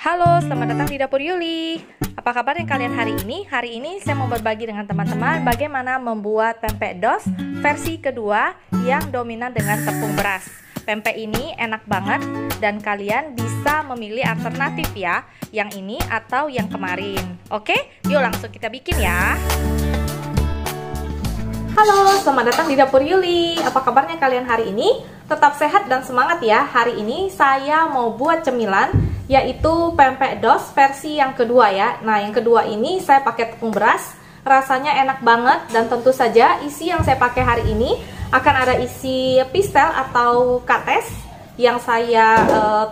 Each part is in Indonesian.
Halo, selamat datang di Dapur Yuli. Apa kabarnya kalian hari ini? Hari ini saya mau berbagi dengan teman-teman bagaimana membuat pempek dos versi kedua yang dominan dengan tepung beras. Pempek ini enak banget dan kalian bisa memilih alternatif ya, yang ini atau yang kemarin. Oke, yuk langsung kita bikin ya. Halo, selamat datang di Dapur Yuli. Apa kabarnya kalian hari ini? Tetap sehat dan semangat ya. Hari ini saya mau buat cemilan, yaitu pempek dos versi yang kedua ya. Nah, yang kedua ini saya pakai tepung beras. Rasanya enak banget dan tentu saja isi yang saya pakai hari ini akan ada isi pistel atau kates yang saya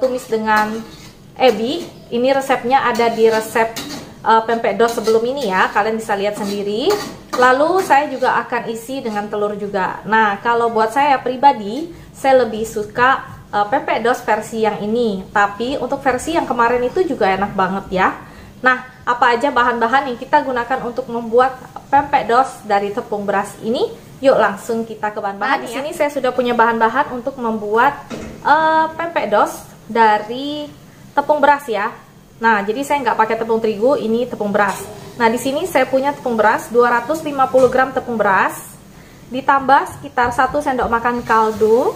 tumis dengan ebi. Ini resepnya ada di resep pempek dos sebelum ini ya, kalian bisa lihat sendiri. Lalu saya juga akan isi dengan telur juga. Nah, kalau buat saya pribadi, saya lebih suka pempek dos versi yang ini. Tapi untuk versi yang kemarin itu juga enak banget ya. Nah, apa aja bahan-bahan yang kita gunakan untuk membuat pempek dos dari tepung beras ini? Yuk langsung kita ke bahan-bahan. Di sini saya sudah punya bahan-bahan untuk membuat pempek dos dari tepung beras ya. Nah, jadi saya nggak pakai tepung terigu, ini tepung beras. Nah, di sini saya punya tepung beras 250 gram tepung beras, ditambah sekitar 1 sendok makan kaldu.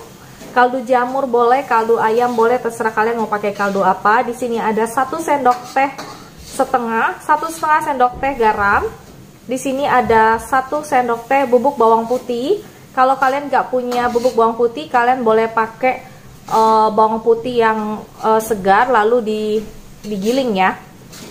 Kaldu jamur boleh, kaldu ayam boleh, terserah kalian mau pakai kaldu apa. Di sini ada 1 sendok teh setengah, 1,5 sendok teh garam. Di sini ada 1 sendok teh bubuk bawang putih. Kalau kalian nggak punya bubuk bawang putih, kalian boleh pakai bawang putih yang segar lalu digiling ya.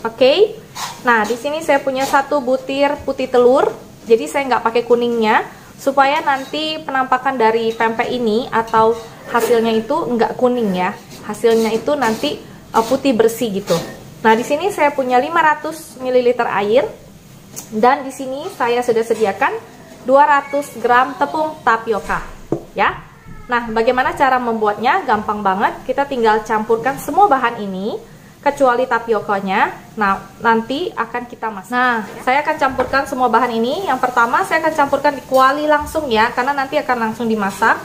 Oke. Nah, di sini saya punya 1 butir putih telur. Jadi saya nggak pakai kuningnya supaya nanti penampakan dari pempek ini atau hasilnya itu nggak kuning ya. Hasilnya itu nanti putih bersih gitu. Nah, di sini saya punya 500 ml air dan di sini saya sudah sediakan 200 gram tepung tapioka ya. Nah, bagaimana cara membuatnya? Gampang banget. Kita tinggal campurkan semua bahan ini kecuali tapiokanya. Nah, nanti akan kita masak. Nah, saya akan campurkan semua bahan ini. Yang pertama saya akan campurkan di kuali langsung ya, karena nanti akan langsung dimasak.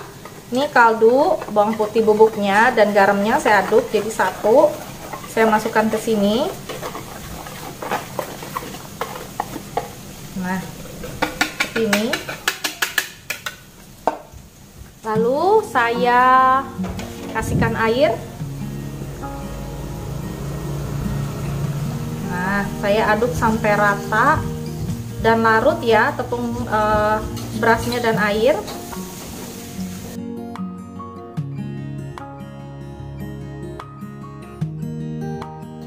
Ini kaldu, bawang putih bubuknya dan garamnya saya aduk jadi satu. Saya masukkan ke sini. Nah, seperti ini. Lalu saya kasihkan air. Nah, saya aduk sampai rata dan larut ya tepung berasnya dan air.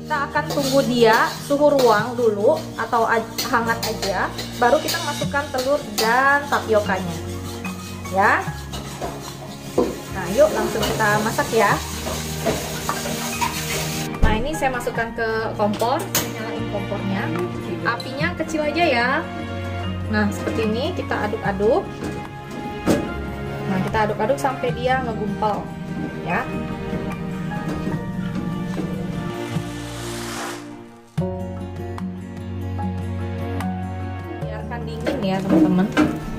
Kita akan tunggu dia suhu ruang dulu atau hangat aja, baru kita masukkan telur dan tapiokanya ya. Nah, yuk langsung kita masak ya. Nah, ini saya masukkan ke kompor, saya nyalain kompornya, apinya kecil aja ya. Nah, seperti ini kita aduk-aduk. Nah, kita aduk-aduk sampai dia ngegumpal ya. Biarkan dingin ya teman-teman.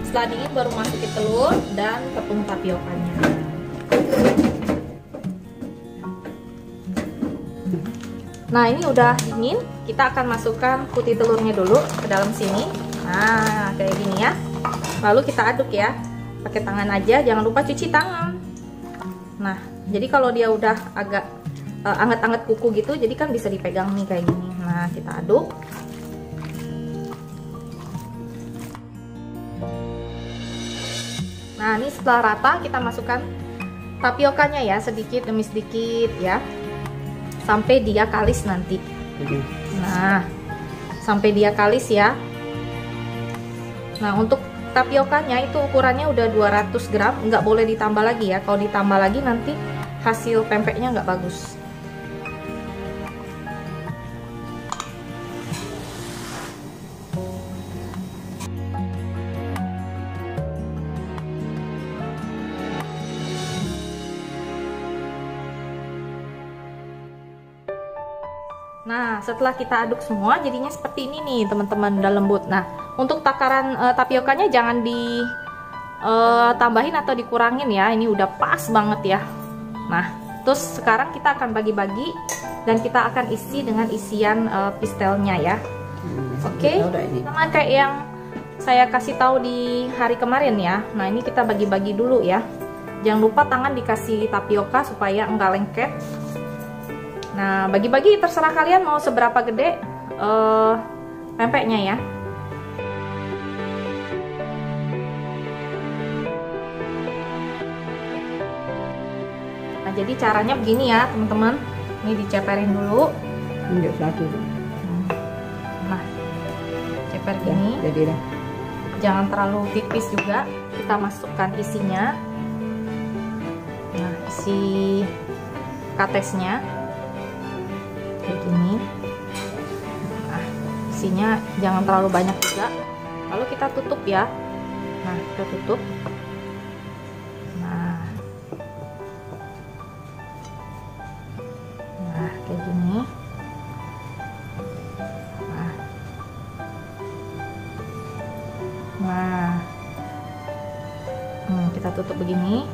Setelah dingin baru masukin telur dan tepung tapiokanya. Nah, ini udah dingin, kita akan masukkan putih telurnya dulu ke dalam sini. Nah, kayak gini ya. Lalu kita aduk ya, pakai tangan aja, jangan lupa cuci tangan. Nah, jadi kalau dia udah agak anget-anget kuku gitu, jadi kan bisa dipegang nih kayak gini. Nah, kita aduk. Nah, ini setelah rata kita masukkan tapiokanya ya, sedikit demi sedikit ya. Sampai dia kalis nanti. Nah, sampai dia kalis ya. Nah, untuk tapiokanya itu ukurannya udah 200 gram, nggak boleh ditambah lagi ya. Kalau ditambah lagi nanti hasil pempeknya nggak bagus. Nah, setelah kita aduk semua jadinya seperti ini nih teman-teman, udah lembut. Nah, untuk takaran tapiokanya jangan ditambahin atau dikurangin ya, ini udah pas banget ya. Nah, terus sekarang kita akan bagi-bagi dan kita akan isi dengan isian pistelnya ya. Oke, sama kayak yang saya kasih tahu di hari kemarin ya. Nah, ini kita bagi-bagi dulu ya. Jangan lupa tangan dikasih tapioka supaya enggak lengket. Nah, bagi-bagi terserah kalian mau seberapa gede pempeknya ya. Nah, jadi caranya begini ya teman-teman. Ini diceperin dulu. Nah, ceper gini. Jadilah. Jangan terlalu tipis juga. Kita masukkan isinya. Nah, isi katesnya kayak gini. Nah, isinya jangan terlalu banyak juga. Lalu kita tutup ya. Nah, kita tutup. Nah, kayak gini. Nah, kita tutup begini.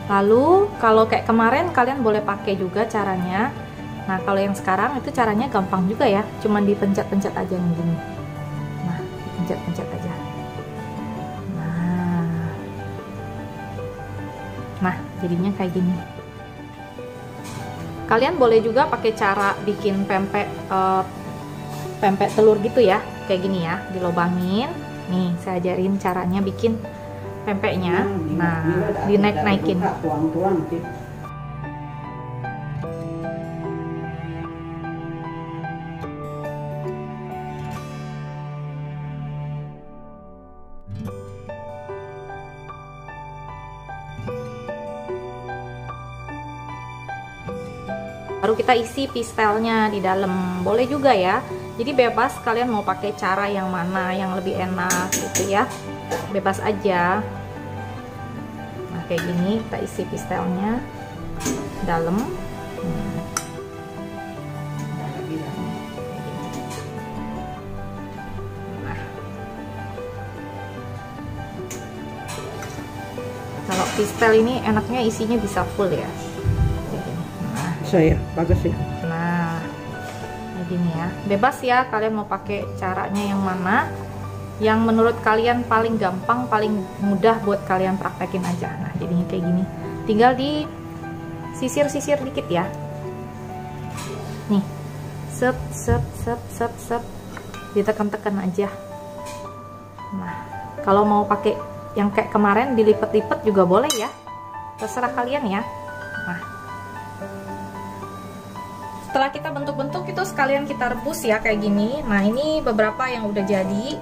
Lalu kalau kayak kemarin kalian boleh pakai juga caranya. Nah, kalau yang sekarang itu caranya gampang juga ya, cuman dipencet-pencet aja nih gini. Nah, dipencet-pencet aja. Nah, jadinya kayak gini. Kalian boleh juga pakai cara bikin pempek telur gitu ya, kayak gini ya, dilobangin. Nih, saya ajarin caranya bikin pempeknya. Nah, dinaik-naikin. Baru kita isi pistelnya di dalam, boleh juga ya. Jadi bebas kalian mau pakai cara yang mana yang lebih enak gitu ya, bebas aja. Nah, kayak gini kita isi pistelnya dalam. Nah, kalau pistel ini enaknya isinya bisa full ya. Ya, bagus ya. Nah, gini ya, bebas ya kalian mau pakai caranya yang mana, yang menurut kalian paling gampang, paling mudah buat kalian praktekin aja. Nah, jadinya kayak gini, tinggal di sisir-sisir dikit ya. Nih, sep, ditekan-tekan aja. Nah, kalau mau pakai yang kayak kemarin dilipet-lipet juga boleh ya, terserah kalian ya. Nah, setelah kita bentuk-bentuk itu sekalian kita rebus ya kayak gini. Nah, ini beberapa yang udah jadi.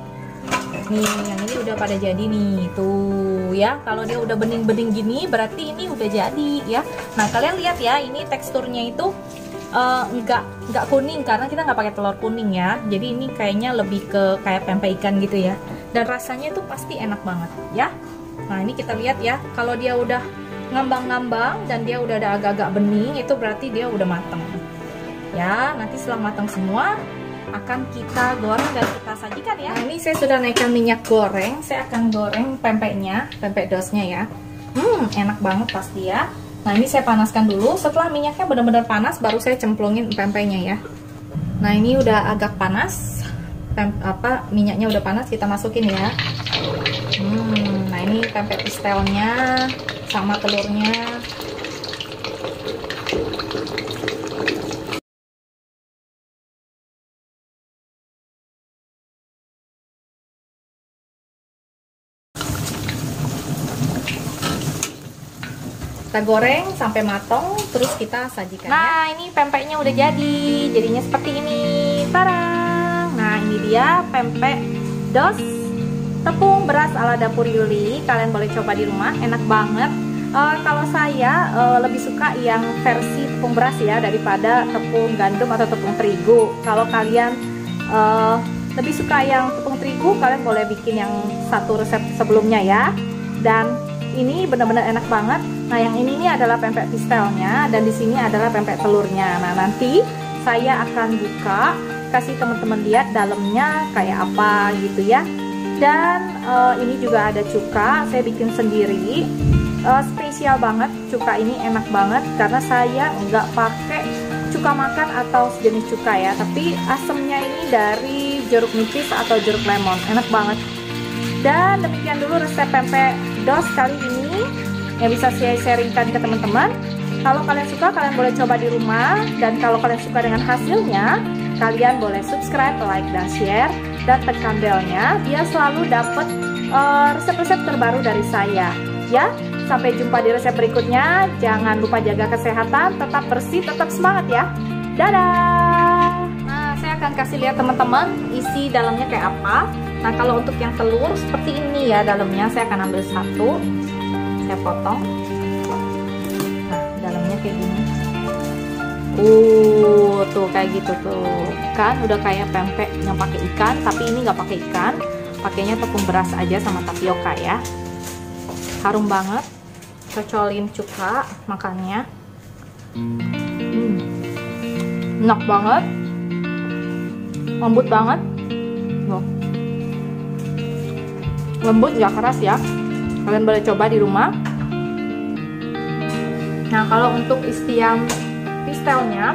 Nih, yang ini udah pada jadi nih. Tuh ya, kalau dia udah bening-bening gini berarti ini udah jadi ya. Nah, kalian lihat ya, ini teksturnya itu nggak kuning karena kita nggak pakai telur kuning ya. Jadi ini kayaknya lebih ke kayak pempek ikan gitu ya. Dan rasanya itu pasti enak banget ya. Nah, ini kita lihat ya, kalau dia udah ngambang-ngambang dan dia udah ada agak-agak bening, itu berarti dia udah mateng. Ya, nanti setelah matang semua akan kita goreng dan kita sajikan ya. Nah, ini saya sudah naikkan minyak goreng. Saya akan goreng pempeknya, pempek dosnya ya. Enak banget pasti ya. Nah, ini saya panaskan dulu. Setelah minyaknya benar-benar panas, baru saya cemplungin pempeknya ya. Nah, ini udah agak panas. Minyaknya udah panas, kita masukin ya. Nah, ini pempek pistelnya sama telurnya. Kita goreng sampai matang, terus kita sajikan. Nah, ini pempeknya udah jadi, jadinya seperti ini. Tarang! Nah, ini dia pempek dos tepung beras ala Dapur Yuli. Kalian boleh coba di rumah, enak banget. Kalau saya lebih suka yang versi tepung beras ya, daripada tepung gandum atau tepung terigu. Kalau kalian lebih suka yang tepung terigu, kalian boleh bikin yang satu resep sebelumnya ya. Dan ini benar-benar enak banget. Nah, yang ini adalah pempek pistelnya dan di sini adalah pempek telurnya. Nah, nanti saya akan buka, kasih teman-teman lihat dalamnya kayak apa gitu ya. Dan ini juga ada cuka, saya bikin sendiri. Spesial banget, cuka ini enak banget karena saya nggak pakai suka makan atau sejenis cuka ya, tapi asemnya ini dari jeruk nipis atau jeruk lemon, enak banget. Dan demikian dulu resep pempek dos kali ini yang bisa saya sharingkan ke teman-teman. Kalau kalian suka, kalian boleh coba di rumah, dan kalau kalian suka dengan hasilnya, kalian boleh subscribe, like, dan share, dan tekan belnya biar selalu dapat resep-resep terbaru dari saya ya. Sampai jumpa di resep berikutnya. Jangan lupa jaga kesehatan, tetap bersih, tetap semangat ya. Dadah. Nah, saya akan kasih lihat teman-teman isi dalamnya kayak apa. Nah, kalau untuk yang telur seperti ini ya dalamnya, saya akan ambil satu, saya potong. Nah, dalamnya kayak gini. Tuh kayak gitu tuh. Kan udah kayak pempek yang pakai ikan, tapi ini nggak pakai ikan. Pakainya tepung beras aja sama tapioka ya. Harum banget. Cocolin cuka makannya. Enak banget. Lembut banget. Loh. Lembut gak keras ya. Kalian boleh coba di rumah. Nah, kalau untuk isi yang pistelnya,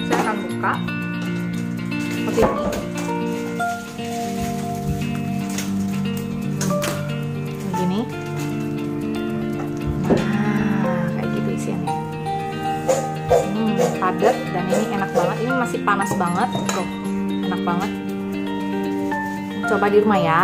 saya akan buka seperti ini. Begini. Nah, kayak gitu isiannya. Padat, dan ini enak banget. Ini masih panas banget. Tuh, enak banget. Coba di rumah ya.